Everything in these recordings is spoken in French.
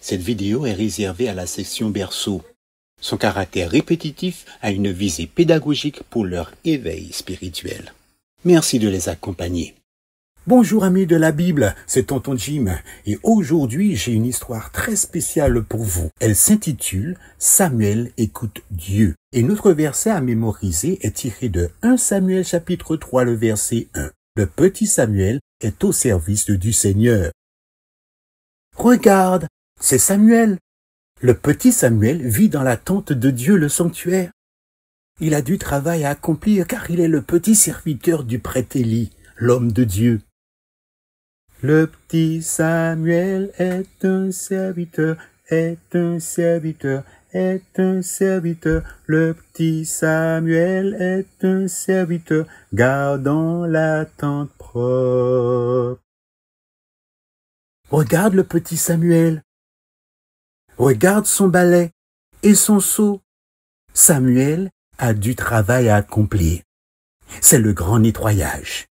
Cette vidéo est réservée à la section berceau. Son caractère répétitif a une visée pédagogique pour leur éveil spirituel. Merci de les accompagner. Bonjour amis de la Bible, c'est Tonton Jim et aujourd'hui j'ai une histoire très spéciale pour vous. Elle s'intitule « Samuel écoute Dieu » et notre verset à mémoriser est tiré de 1 Samuel chapitre 3 le verset 1. Le petit Samuel est au service du Seigneur. Regarde, c'est Samuel. Le petit Samuel vit dans la tente de Dieu le sanctuaire. Il a du travail à accomplir car il est le petit serviteur du prêtre Élie, l'homme de Dieu. Le petit Samuel est un serviteur, est un serviteur, est un serviteur. Le petit Samuel est un serviteur, gardant la tente propre. Regarde le petit Samuel. Regarde son balai et son seau. Samuel a du travail à accomplir. C'est le grand nettoyage.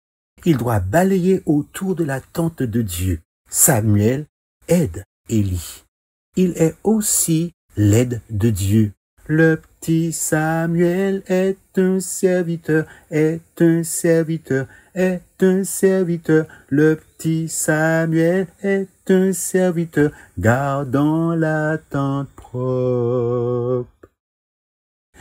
Il doit balayer autour de la tente de Dieu. Samuel aide Élie. Il est aussi l'aide de Dieu. Le petit Samuel est un serviteur, est un serviteur, est un serviteur. Le petit Samuel est un serviteur, gardant la tente propre.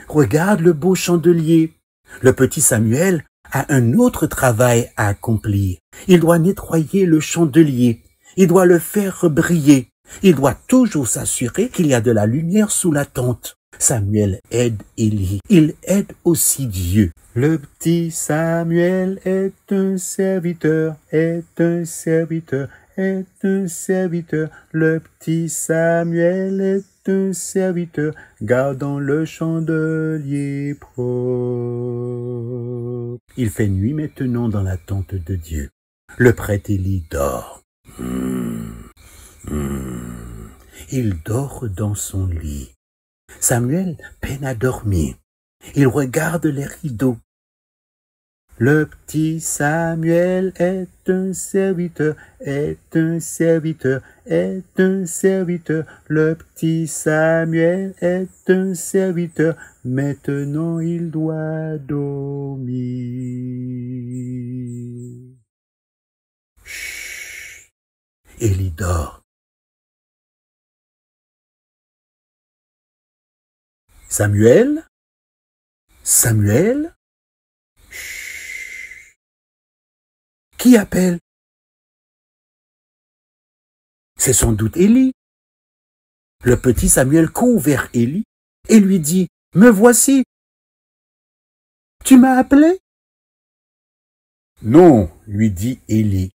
Regarde le beau chandelier. Le petit Samuel a un autre travail à accomplir. Il doit nettoyer le chandelier. Il doit le faire briller. Il doit toujours s'assurer qu'il y a de la lumière sous la tente. Samuel aide Élie. Il aide aussi Dieu. Le petit Samuel est un serviteur, est un serviteur, est un serviteur. Le petit Samuel est un serviteur, gardant le chandelier propre. Il fait nuit maintenant dans la tente de Dieu. Le prêtre Élie dort. Il dort dans son lit. Samuel peine à dormir. Il regarde les rideaux. Le petit Samuel est un serviteur, est un serviteur, est un serviteur. Le petit Samuel est un serviteur. Maintenant il doit dormir. Chut. Élie dort. Samuel? Samuel? Chut. Qui appelle? C'est sans doute Élie. Le petit Samuel court vers Élie et lui dit, « Me voici. Tu m'as appelé? » « Non, lui dit Élie.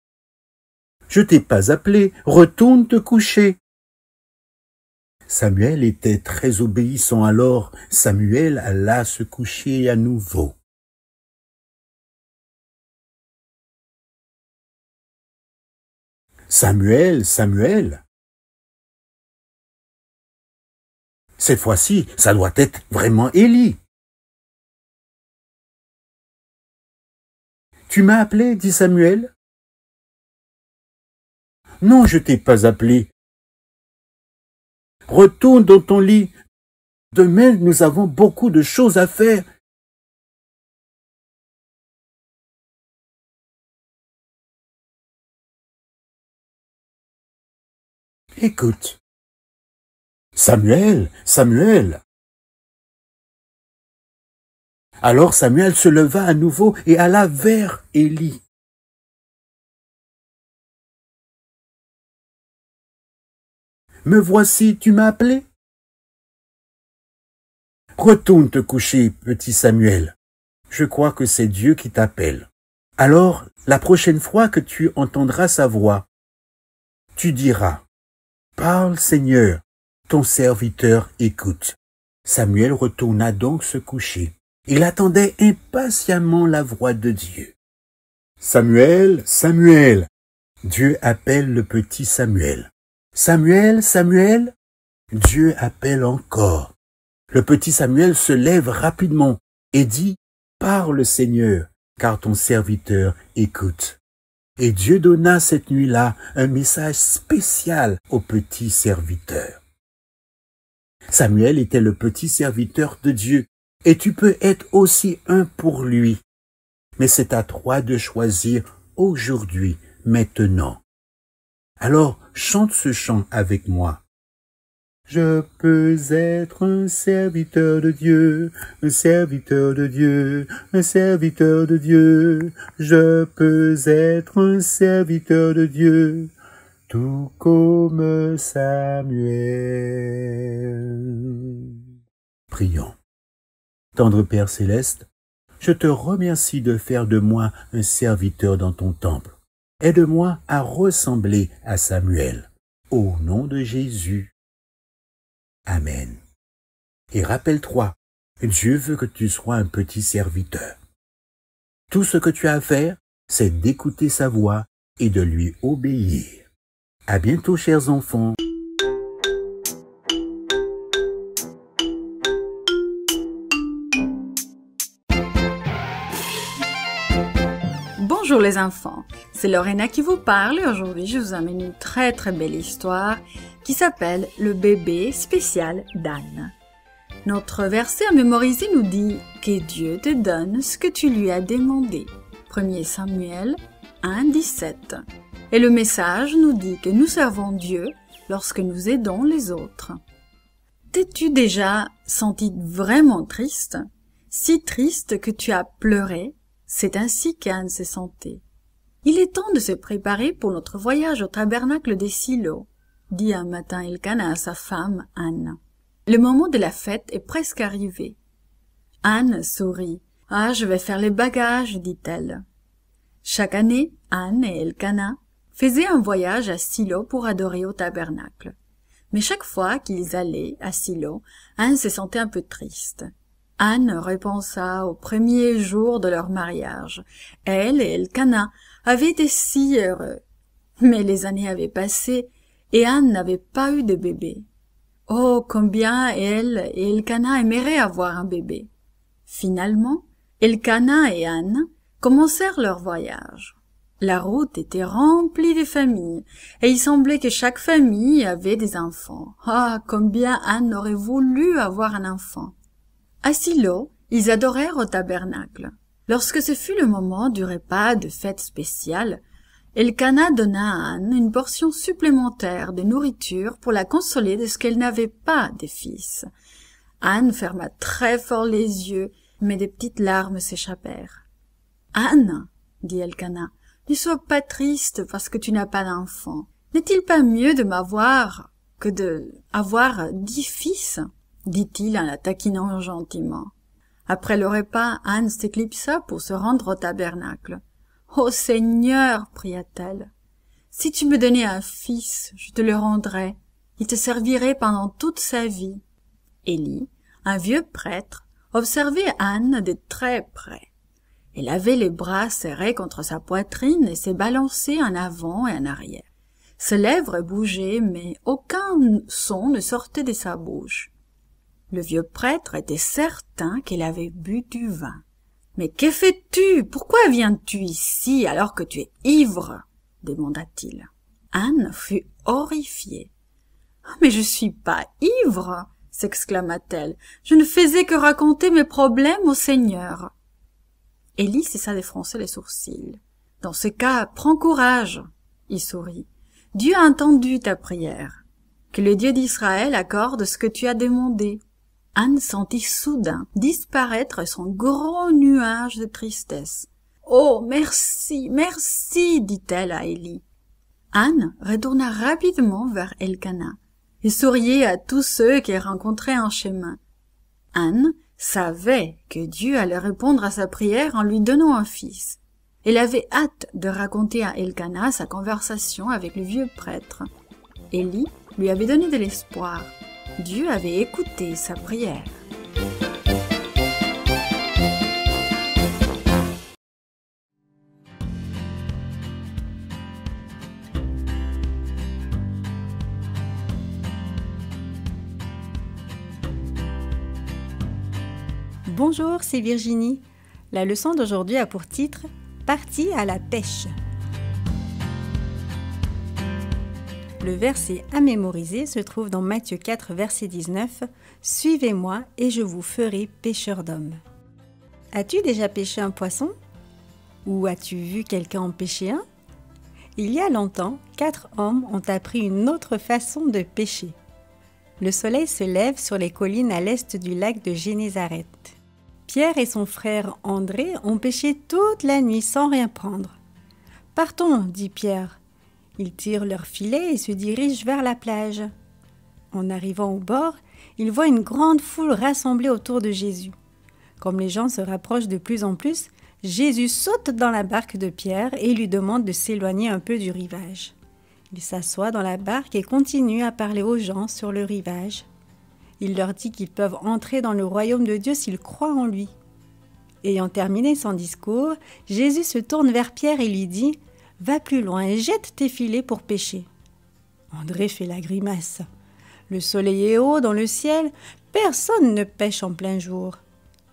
Je t'ai pas appelé, retourne te coucher. » Samuel était très obéissant, alors Samuel alla se coucher à nouveau. Samuel, Samuel. Cette fois-ci, ça doit être vraiment Élie. Tu m'as appelé, dit Samuel. Non, je t'ai pas appelé. Retourne dans ton lit. Demain, nous avons beaucoup de choses à faire. Écoute. Samuel, Samuel. Alors Samuel se leva à nouveau et alla vers Élie. Me voici, tu m'as appelé? Retourne te coucher, petit Samuel. Je crois que c'est Dieu qui t'appelle. Alors, la prochaine fois que tu entendras sa voix, tu diras, « Parle, Seigneur, ton serviteur écoute. » Samuel retourna donc se coucher. Il attendait impatiemment la voix de Dieu. « Samuel, Samuel !» Dieu appelle le petit Samuel. « Samuel, Samuel !» Dieu appelle encore. Le petit Samuel se lève rapidement et dit, « Parle, Seigneur, car ton serviteur écoute. » Et Dieu donna cette nuit-là un message spécial au petit serviteur. Samuel était le petit serviteur de Dieu, et tu peux être aussi un pour lui. Mais c'est à toi de choisir aujourd'hui, maintenant. Alors, chante ce chant avec moi. Je peux être un serviteur de Dieu, un serviteur de Dieu, un serviteur de Dieu. Je peux être un serviteur de Dieu, tout comme Samuel. Prions. Tendre Père Céleste, je te remercie de faire de moi un serviteur dans ton temple. Aide-moi à ressembler à Samuel. Au nom de Jésus. Amen. Et rappelle-toi, Dieu veut que tu sois un petit serviteur. Tout ce que tu as à faire, c'est d'écouter sa voix et de lui obéir. À bientôt, chers enfants. Bonjour les enfants, c'est Lorena qui vous parle et aujourd'hui je vous amène une très belle histoire qui s'appelle Le bébé spécial d'Anne. Notre verset à mémoriser nous dit que Dieu te donne ce que tu lui as demandé. 1 Samuel 1, 17. Et le message nous dit que nous servons Dieu lorsque nous aidons les autres. T'es-tu déjà senti vraiment triste? Si triste que tu as pleuré? C'est ainsi qu'Anne se sentait. Il est temps de se préparer pour notre voyage au tabernacle des Silo, dit un matin Elkana à sa femme Anne. Le moment de la fête est presque arrivé. Anne sourit. « Ah, je vais faire les bagages, dit-elle. » Chaque année, Anne et Elkana faisaient un voyage à Silo pour adorer au tabernacle. Mais chaque fois qu'ils allaient à Silo, Anne se sentait un peu triste. Anne repensa aux premiers jours de leur mariage. Elle et Elkana avaient été si heureux. Mais les années avaient passé et Anne n'avait pas eu de bébé. Oh, combien elle et Elkana aimeraient avoir un bébé. Finalement, Elkana et Anne commencèrent leur voyage. La route était remplie de familles et il semblait que chaque famille avait des enfants. Ah, combien Anne aurait voulu avoir un enfant. À Silo, ils adorèrent au tabernacle. Lorsque ce fut le moment du repas de fête spéciale, Elkana donna à Anne une portion supplémentaire de nourriture pour la consoler de ce qu'elle n'avait pas de fils. Anne ferma très fort les yeux, mais des petites larmes s'échappèrent. « Anne, dit Elkana, ne sois pas triste parce que tu n'as pas d'enfant. N'est-il pas mieux de m'avoir que d'avoir 10 fils ?» dit-il en la taquinant gentiment. Après le repas, Anne s'éclipsa pour se rendre au tabernacle. « Ô Seigneur, pria-t-elle, si tu me donnais un fils, je te le rendrais. Il te servirait pendant toute sa vie. » Élie, un vieux prêtre, observait Anne de très près. Elle avait les bras serrés contre sa poitrine et se balançait en avant et en arrière. Ses lèvres bougeaient, mais aucun son ne sortait de sa bouche. Le vieux prêtre était certain qu'elle avait bu du vin. « Mais que fais-tu? Pourquoi viens-tu ici alors que tu es ivre ?» demanda-t-il. Anne fut horrifiée. « Mais je suis pas ivre !» s'exclama-t-elle. « Je ne faisais que raconter mes problèmes au Seigneur. » Élie cessa de froncer les sourcils. « Dans ce cas, prends courage !» il sourit. « Dieu a entendu ta prière. Que le Dieu d'Israël accorde ce que tu as demandé. » Anne sentit soudain disparaître son gros nuage de tristesse. « Oh, merci, merci !» dit-elle à Élie. Anne retourna rapidement vers Elkana et souriait à tous ceux qu'elle rencontrait en chemin. Anne savait que Dieu allait répondre à sa prière en lui donnant un fils. Elle avait hâte de raconter à Elkana sa conversation avec le vieux prêtre. Élie lui avait donné de l'espoir. Dieu avait écouté sa prière. Bonjour, c'est Virginie. La leçon d'aujourd'hui a pour titre « Partie à la pêche ». Le verset à mémoriser se trouve dans Matthieu 4, verset 19. « Suivez-moi et je vous ferai pêcheurs d'hommes. » As-tu déjà pêché un poisson? Ou as-tu vu quelqu'un en pêcher un? Il y a longtemps, 4 hommes ont appris une autre façon de pêcher. Le soleil se lève sur les collines à l'est du lac de Génézareth. Pierre et son frère André ont pêché toute la nuit sans rien prendre. « Partons, dit Pierre. » Ils tirent leur filet et se dirigent vers la plage. En arrivant au bord, ils voient une grande foule rassemblée autour de Jésus. Comme les gens se rapprochent de plus en plus, Jésus saute dans la barque de Pierre et lui demande de s'éloigner un peu du rivage. Il s'assoit dans la barque et continue à parler aux gens sur le rivage. Il leur dit qu'ils peuvent entrer dans le royaume de Dieu s'ils croient en lui. Ayant terminé son discours, Jésus se tourne vers Pierre et lui dit « Va plus loin et jette tes filets pour pêcher. » André fait la grimace. Le soleil est haut dans le ciel, personne ne pêche en plein jour.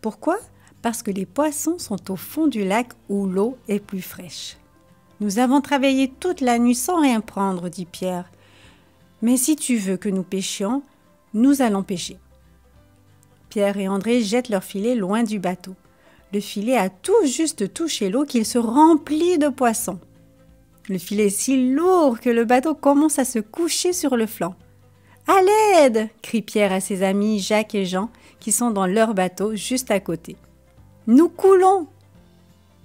Pourquoi ? Parce que les poissons sont au fond du lac où l'eau est plus fraîche. « Nous avons travaillé toute la nuit sans rien prendre, dit Pierre. Mais si tu veux que nous pêchions, nous allons pêcher. » Pierre et André jettent leur filet loin du bateau. Le filet a tout juste touché l'eau qu'il se remplit de poissons. Le filet est si lourd que le bateau commence à se coucher sur le flanc. « À l'aide !» crie Pierre à ses amis Jacques et Jean qui sont dans leur bateau juste à côté. « Nous coulons !»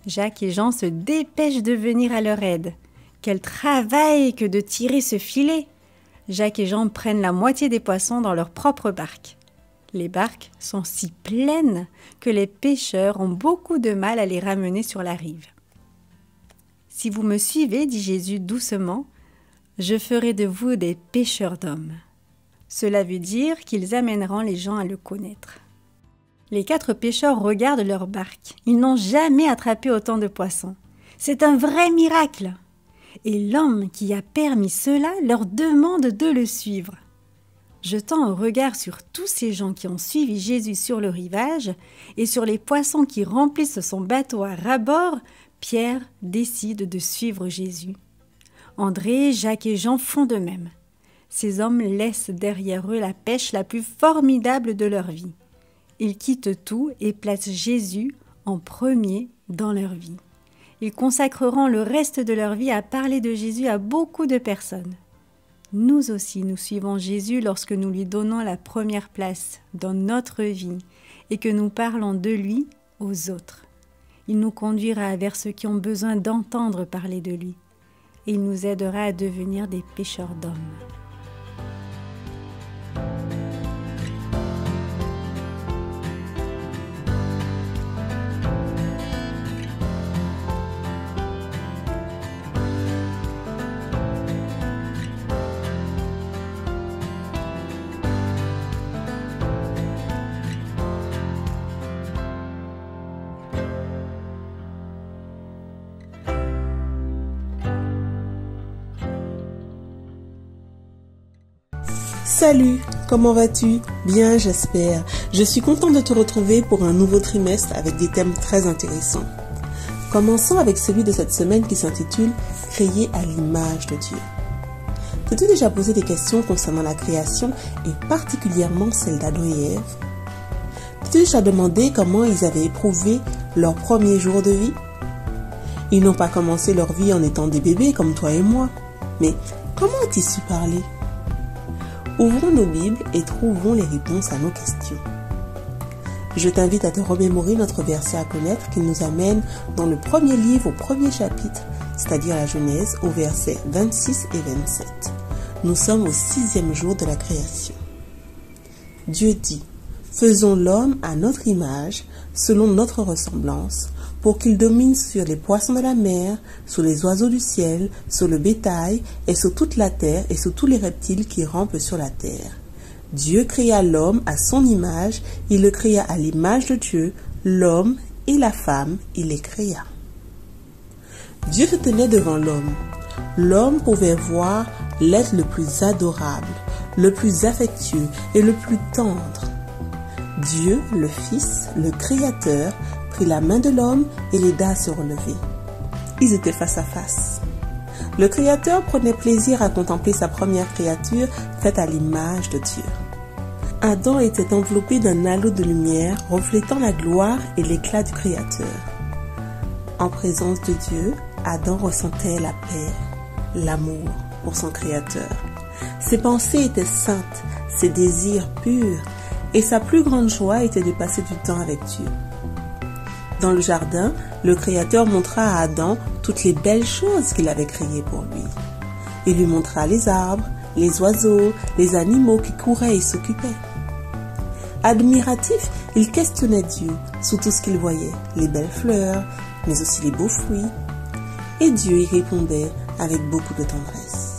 Jacques et Jean se dépêchent de venir à leur aide. Quel travail que de tirer ce filet! Jacques et Jean prennent la moitié des poissons dans leur propre barque. Les barques sont si pleines que les pêcheurs ont beaucoup de mal à les ramener sur la rive. « Si vous me suivez, dit Jésus doucement, je ferai de vous des pêcheurs d'hommes. » Cela veut dire qu'ils amèneront les gens à le connaître. Les 4 pêcheurs regardent leur barque. Ils n'ont jamais attrapé autant de poissons. C'est un vrai miracle. Et l'homme qui a permis cela leur demande de le suivre. Jetant un regard sur tous ces gens qui ont suivi Jésus sur le rivage et sur les poissons qui remplissent son bateau à ras-bord, Pierre décide de suivre Jésus. André, Jacques et Jean font de même. Ces hommes laissent derrière eux la pêche la plus formidable de leur vie. Ils quittent tout et placent Jésus en premier dans leur vie. Ils consacreront le reste de leur vie à parler de Jésus à beaucoup de personnes. Nous aussi, nous suivons Jésus lorsque nous lui donnons la première place dans notre vie et que nous parlons de lui aux autres. Il nous conduira vers ceux qui ont besoin d'entendre parler de lui et il nous aidera à devenir des pêcheurs d'hommes. Salut, comment vas-tu? Bien, j'espère. Je suis contente de te retrouver pour un nouveau trimestre avec des thèmes très intéressants. Commençons avec celui de cette semaine qui s'intitule « Créer à l'image de Dieu ». T'es-tu déjà posé des questions concernant la création et particulièrement celle d'Adam et Ève? T'es-tu déjà demandé comment ils avaient éprouvé leur premier jour de vie? Ils n'ont pas commencé leur vie en étant des bébés comme toi et moi. Mais comment ont-ils su parler? Ouvrons nos Bibles et trouvons les réponses à nos questions. Je t'invite à te remémorer notre verset à connaître qui nous amène dans le premier livre au premier chapitre, c'est-à-dire la Genèse, au verset 26 et 27. Nous sommes au 6e jour de la création. Dieu dit, « Faisons l'homme à notre image, selon notre ressemblance, pour qu'il domine sur les poissons de la mer, sur les oiseaux du ciel, sur le bétail, et sur toute la terre, et sur tous les reptiles qui rampent sur la terre. Dieu créa l'homme à son image, il le créa à l'image de Dieu, l'homme et la femme, il les créa. » Dieu se tenait devant l'homme. L'homme pouvait voir l'être le plus adorable, le plus affectueux et le plus tendre. Dieu, le Fils, le Créateur, prit la main de l'homme et l'aida à se relever. Ils étaient face à face. Le Créateur prenait plaisir à contempler sa première créature faite à l'image de Dieu. Adam était enveloppé d'un halo de lumière reflétant la gloire et l'éclat du Créateur. En présence de Dieu, Adam ressentait la paix, l'amour pour son Créateur. Ses pensées étaient saintes, ses désirs purs, et sa plus grande joie était de passer du temps avec Dieu. Dans le jardin, le Créateur montra à Adam toutes les belles choses qu'il avait créées pour lui. Il lui montra les arbres, les oiseaux, les animaux qui couraient et s'occupaient. Admiratif, il questionnait Dieu sur tout ce qu'il voyait, les belles fleurs, mais aussi les beaux fruits. Et Dieu y répondait avec beaucoup de tendresse.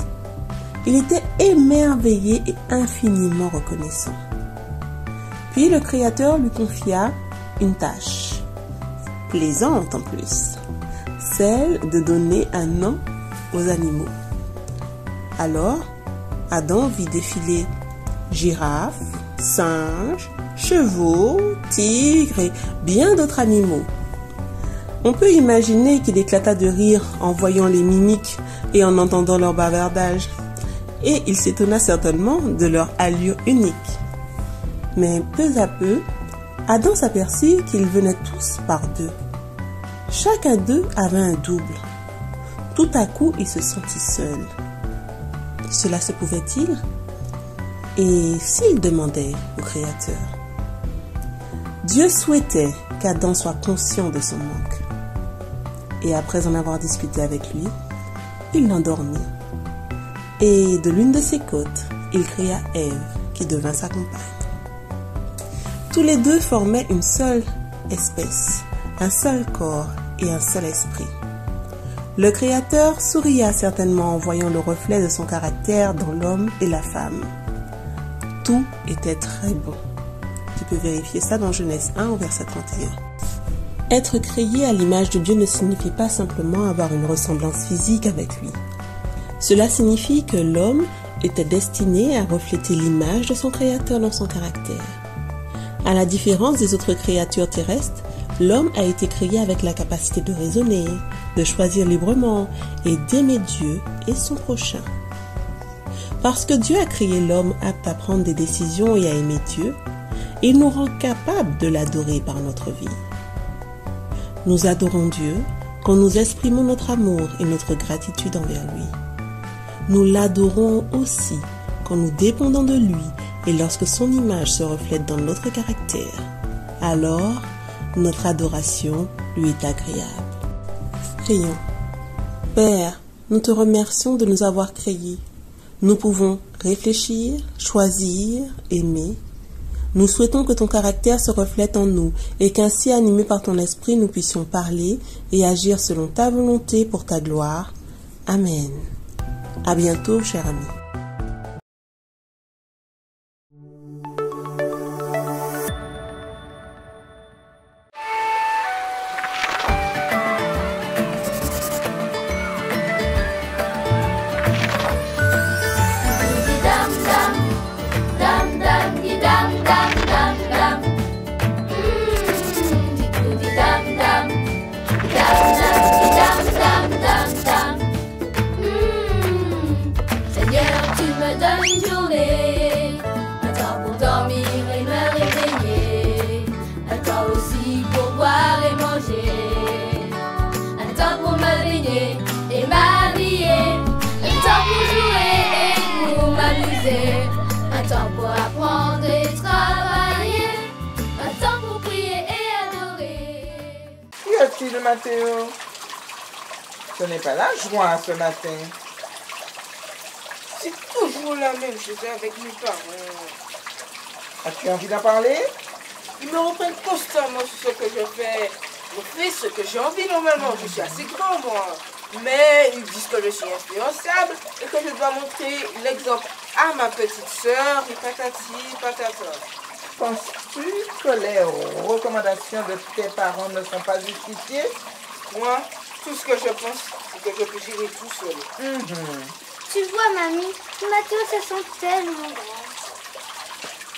Il était émerveillé et infiniment reconnaissant. Puis le Créateur lui confia une tâche, plaisante en plus, celle de donner un nom aux animaux. Alors, Adam vit défiler girafes, singes, chevaux, tigres et bien d'autres animaux. On peut imaginer qu'il éclata de rire en voyant les mimiques et en entendant leur bavardage. Et il s'étonna certainement de leur allure unique. Mais peu à peu, Adam s'aperçut qu'ils venaient tous par deux. Chacun d'eux avait un double. Tout à coup, il se sentit seul. Cela se pouvait-il? Et s'il demandait au Créateur? Dieu souhaitait qu'Adam soit conscient de son manque. Et après en avoir discuté avec lui, il l'endormit. Et de l'une de ses côtes, il créa Ève, qui devint sa compagne. Tous les deux formaient une seule espèce, un seul corps et un seul esprit. Le Créateur souria certainement en voyant le reflet de son caractère dans l'homme et la femme. Tout était très bon. Tu peux vérifier ça dans Genèse 1 au verset 31. Être créé à l'image de Dieu ne signifie pas simplement avoir une ressemblance physique avec lui. Cela signifie que l'homme était destiné à refléter l'image de son Créateur dans son caractère. À la différence des autres créatures terrestres, l'homme a été créé avec la capacité de raisonner, de choisir librement et d'aimer Dieu et son prochain. Parce que Dieu a créé l'homme apte à prendre des décisions et à aimer Dieu, il nous rend capables de l'adorer par notre vie. Nous adorons Dieu quand nous exprimons notre amour et notre gratitude envers lui. Nous l'adorons aussi quand nous dépendons de lui et lorsque son image se reflète dans notre caractère. Alors, notre adoration lui est agréable. Prions. Père, nous te remercions de nous avoir créés. Nous pouvons réfléchir, choisir, aimer. Nous souhaitons que ton caractère se reflète en nous et qu'ainsi, animés par ton esprit, nous puissions parler et agir selon ta volonté pour ta gloire. Amen. À bientôt, cher ami. Un temps pour apprendre et travailler, un temps pour prier et adorer. Qu'y a-t-il, Mathéo? Ce n'est pas la joie ce matin. C'est toujours la même chose avec mes parents. As-tu envie d'en parler? Ils me reprennent constamment sur ce que je fais. Je fais ce que j'ai envie normalement. Je suis assez grand, moi. Mais ils disent que je suis influençable et que je dois montrer l'exemple à ma petite sœur et patati patata. Penses-tu que les recommandations de tes parents ne sont pas justifiées? Moi, tout ce que je pense, c'est que je peux gérer tout seul. Tu vois, mamie, Mathéo se sent tellement grand.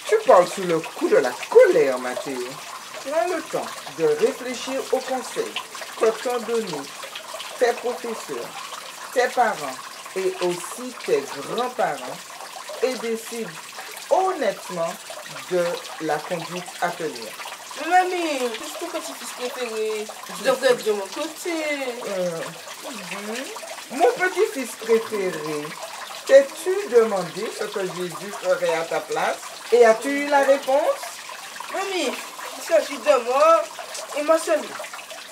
Tu parles sous le coup de la colère, Mathéo. Prends le temps de réfléchir aux conseils que t'ont donnés tes professeurs tes parents et aussi tes grands-parents et décide honnêtement de la conduite à tenir. Mais mamie, je suis ton petit-fils préféré. Je devrais être de mon côté. Mon petit-fils préféré, t'es-tu demandé ce que Jésus ferait à ta place? Et as-tu eu la réponse? Mamie, il s'agit de moi et ma famille.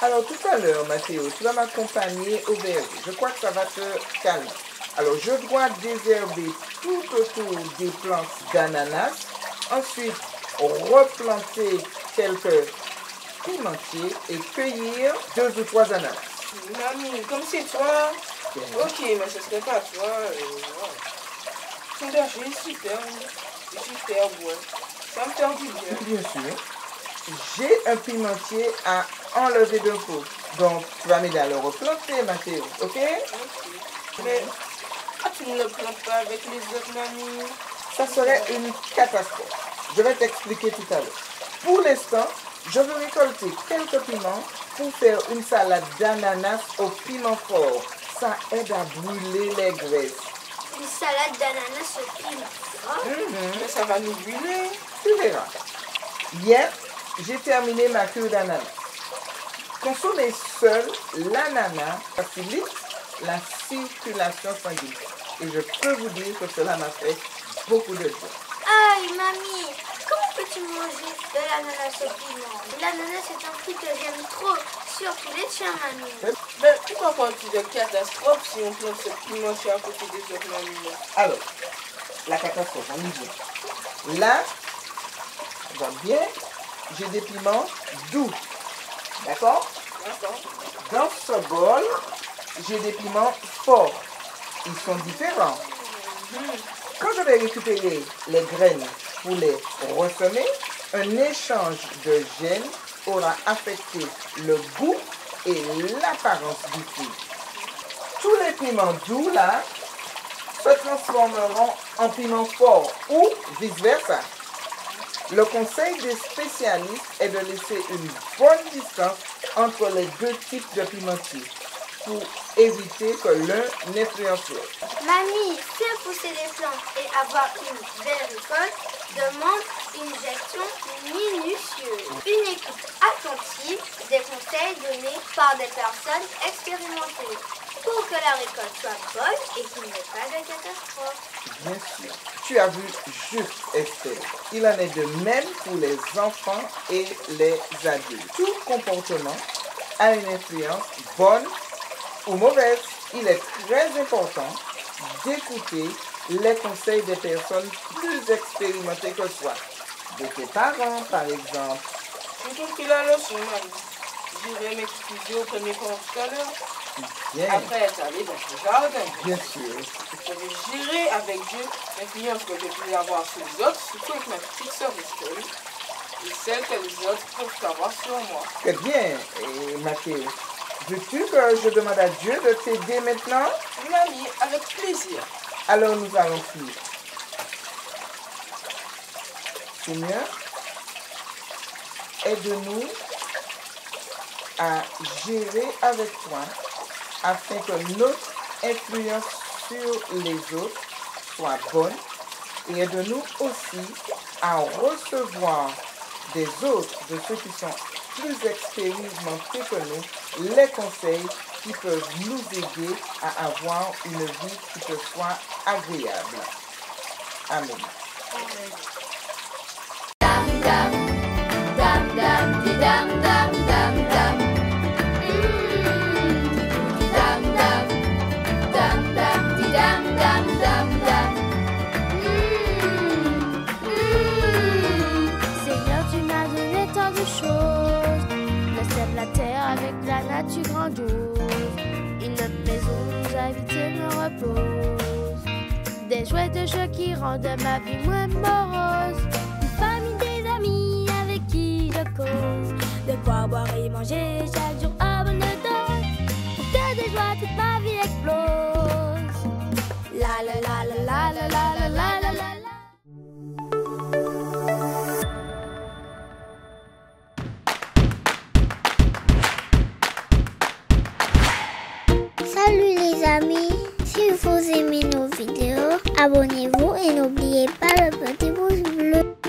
Alors tout à l'heure, Mathéo, tu vas m'accompagner au verger. Je crois que ça va te calmer. Alors je dois désherber tout autour des plantes d'ananas. Ensuite, replanter quelques pimentiers et cueillir 2 ou 3 ananas. Mamie, comme c'est toi. Ok, mais ce serait pas toi. Ton berger est super bon. Ça me fait du bien. Bien sûr. J'ai un pimentier à enlever de peau. Donc, tu vas m'aider à le replanter, Mathéo, ok? Mais tu ne le plantes pas avec les autres, mamie? Ça serait une catastrophe. Je vais t'expliquer tout à l'heure. Pour l'instant, je veux récolter quelques piments pour faire une salade d'ananas au piment fort. Ça aide à brûler les graisses. Une salade d'ananas au piment fort. Mais ça va nous brûler. Tu verras. Hier, j'ai terminé ma cure d'ananas. Consommer seul l'ananas facilite la circulation sanguine. Et je peux vous dire que cela m'a fait beaucoup de bien. Aïe, mamie, comment peux-tu manger de l'ananas au piment? L'ananas est un fruit que j'aime trop, surtout les tiens, mamie. Mais pourquoi parles-tu de catastrophe si on plante ce pimentier à côté des autres, mamie? Alors, la catastrophe, on y vient. Là, va bien, j'ai des piments doux. D'accord? D'accord. Dans ce bol, j'ai des piments forts. Ils sont différents. Quand je vais récupérer les graines pour les ressemer, un échange de gènes aura affecté le goût et l'apparence du fruit. Tous les piments doux là se transformeront en piments forts ou vice-versa. Le conseil des spécialistes est de laisser une bonne distance entre les 2 types de pimentiers pour éviter que l'un n'influence l'autre. Mamie, faire pousser les plantes et avoir une belle récolte demande une gestion minutieuse. Une écoute attentive des conseils donnés par des personnes expérimentées pour que la récolte soit bonne et qu'il n'y ait pas de catastrophe. Bien sûr. Tu as vu juste, Estelle. Il en est de même pour les enfants et les adultes. Tout comportement a une influence bonne ou mauvaise. Il est très important d'écouter les conseils des personnes plus expérimentées que toi. De tes parents, par exemple. J'ai compris la leçon, mamie. J'irai m'excuser au premier cours tout à l'heure. Bien, Après être allé dans ce jardin. bien sûr. Je vais gérer avec Dieu l'influence que je peux avoir sur les autres, surtout avec ma petite soeur Estelle, et celle que les autres peuvent avoir sur moi. Très bien. Et Mathéo, veux-tu que je demande à Dieu de t'aider maintenant? Mamie, avec plaisir. Alors nous allons prier. Seigneur, aide-nous à gérer avec toi afin que notre influence sur les autres soit bonne et aide-nous aussi à recevoir des autres, de ceux qui sont plus expérimentés que nous, les conseils qui peuvent nous aider à avoir une vie qui te soit agréable. Amen. Seigneur, tu m'as donné tant de choses, le ciel, la terre avec la nature grandiose. Une maison nous invite et me repose. Des jouets de jeux qui rendent ma vie moins morose. Une famille, des amis avec qui je cause. De quoi boire et manger chaque jour à bonne dose. Pour que de joie toute ma vie explose. La la la la la la la la la la la. Salut les amis. abonnez-vous et n'oubliez pas le petit pouce bleu.